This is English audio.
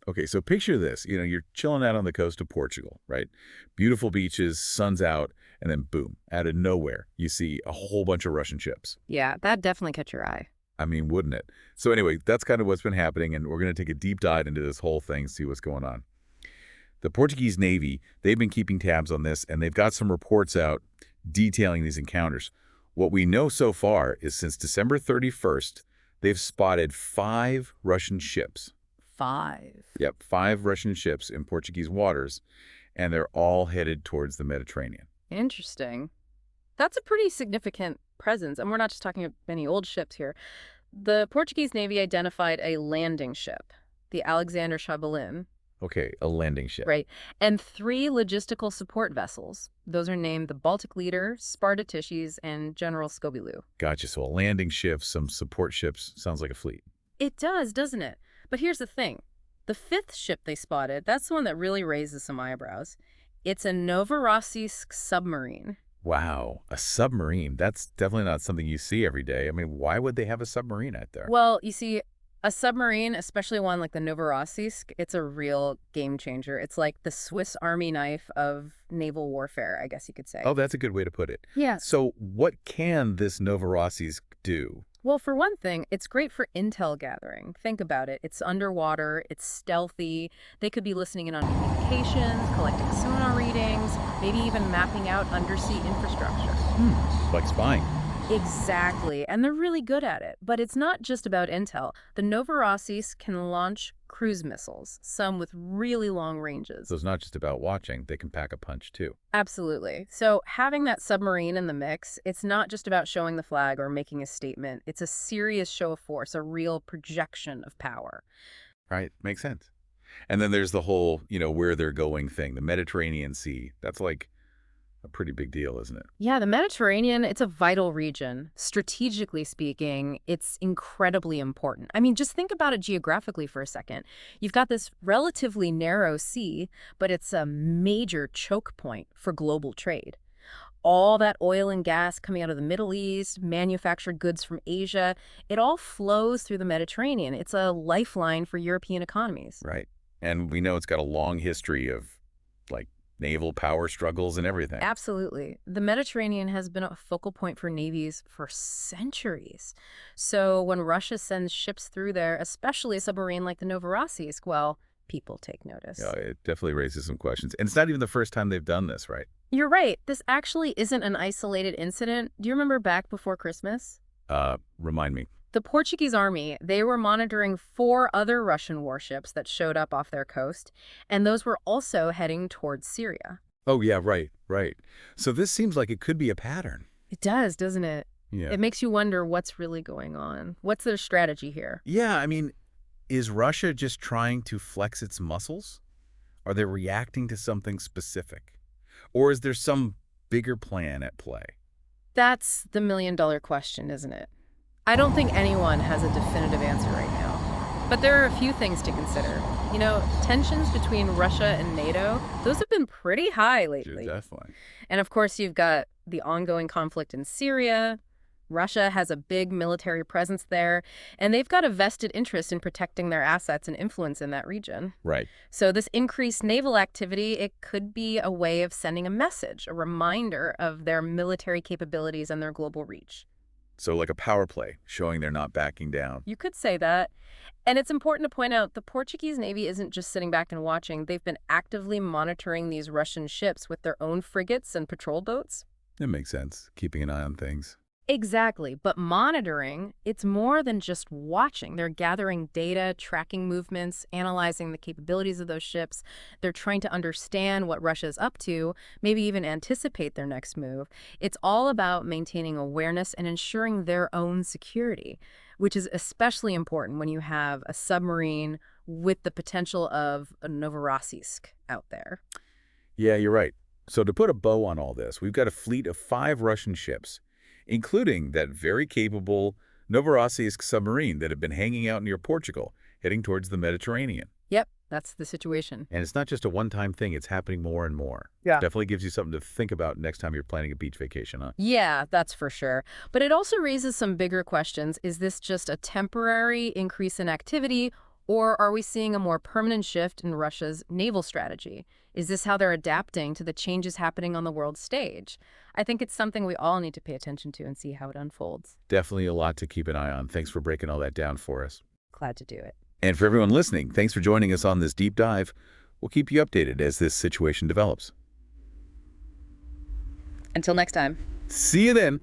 Okay, so picture this. You're chilling out on the coast of Portugal, right? Beautiful beaches, sun's out, and then boom, out of nowhere, you see a whole bunch of Russian ships. Yeah, that definitely caught your eye. I mean, wouldn't it? So anyway, that's kind of what's been happening, and we're going to take a deep dive into this whole thing, see what's going on. The Portuguese Navy, they've been keeping tabs on this, and they've got some reports out detailing these encounters. What we know so far is since December 31st, they've spotted 5 Russian ships. 5. Yep, 5 Russian ships in Portuguese waters, and they're all headed towards the Mediterranean. Interesting. That's a pretty significant presence, and we're not just talking about any old ships here. The Portuguese Navy identified a landing ship, the Alexander Chabalin, Okay, a landing ship. right, and 3 logistical support vessels. Those are named the Baltic Leader, Spartatishes, and General Skobilu. Gotcha, so a landing ship, some support ships, sounds like a fleet. It does, doesn't it? But here's the thing. The 5th ship they spotted, that's the one that really raises some eyebrows. It's a Novorossiysk submarine. Wow, a submarine. That's definitely not something you see every day. I mean, why would they have a submarine out there? Well, you see, a submarine, especially one like the Novorossiysk, it's a real game changer. It's like the Swiss Army knife of naval warfare, I guess you could say. Oh, that's a good way to put it. Yeah. So what can this Novorossiysk do? Well, for one thing, it's great for intel gathering. Think about it. It's underwater, it's stealthy. They could be listening in on communications, collecting sonar readings, maybe even mapping out undersea infrastructure. Like spying. Exactly, and they're really good at it. But it's not just about intel. The Novorossiysk can launch cruise missiles, some with really long ranges. So it's not just about watching. They can pack a punch, too. Absolutely. So having that submarine in the mix, it's not just about showing the flag or making a statement. It's a serious show of force, a real projection of power. Right, makes sense. And then there's the whole, where they're going thing, the Mediterranean Sea. That's like a pretty big deal, isn't it? Yeah, the Mediterranean, it's a vital region. Strategically speaking, it's incredibly important. I mean, just think about it geographically for a second. You've got this relatively narrow sea, but it's a major choke point for global trade. All that oil and gas coming out of the Middle East, manufactured goods from Asia, it all flows through the Mediterranean. It's a lifeline for European economies. Right. And we know it's got a long history of, like, naval power struggles and everything. Absolutely. The Mediterranean has been a focal point for navies for centuries. So when Russia sends ships through there, especially a submarine like the Novorossiysk, well, people take notice. Yeah, it definitely raises some questions. And it's not even the first time they've done this, right? You're right. This actually isn't an isolated incident. Do you remember back before Christmas? Remind me. The Portuguese army, they were monitoring 4 other Russian warships that showed up off their coast, and those were also heading towards Syria. Oh, yeah, right. So this seems like it could be a pattern. It does, doesn't it? Yeah. It makes you wonder what's really going on. What's their strategy here? Yeah, I mean, is Russia just trying to flex its muscles? Are they reacting to something specific? Or is there some bigger plan at play? That's the million-dollar question, isn't it? I don't think anyone has a definitive answer right now. But there are a few things to consider. Tensions between Russia and NATO, those have been pretty high lately. Definitely. And of course, you've got the ongoing conflict in Syria. Russia has a big military presence there, and they've got a vested interest in protecting their assets and influence in that region. Right. So this increased naval activity, it could be a way of sending a message, a reminder of their military capabilities and their global reach. So like a power play, showing they're not backing down. You could say that. And it's important to point out the Portuguese Navy isn't just sitting back and watching. They've been actively monitoring these Russian ships with their own frigates and patrol boats. It makes sense, keeping an eye on things. Exactly. But monitoring, it's more than just watching. They're gathering data, tracking movements, analyzing the capabilities of those ships. They're trying to understand what Russia's up to, maybe even anticipate their next move. It's all about maintaining awareness and ensuring their own security, which is especially important when you have a submarine with the potential of a Novorossiysk out there. Yeah, you're right. So to put a bow on all this, we've got a fleet of 5 Russian ships, including that very capable Novorossiysk submarine that had been hanging out near Portugal, heading towards the Mediterranean. Yep, that's the situation. And it's not just a one-time thing, it's happening more and more. Yeah. Definitely gives you something to think about next time you're planning a beach vacation, huh? Yeah, that's for sure. But it also raises some bigger questions. Is this just a temporary increase in activity, Or are we seeing a more permanent shift in Russia's naval strategy? Is this how they're adapting to the changes happening on the world stage? I think it's something we all need to pay attention to and see how it unfolds. Definitely a lot to keep an eye on. Thanks for breaking all that down for us. Glad to do it. And for everyone listening, thanks for joining us on this deep dive. We'll keep you updated as this situation develops. Until next time. See you then.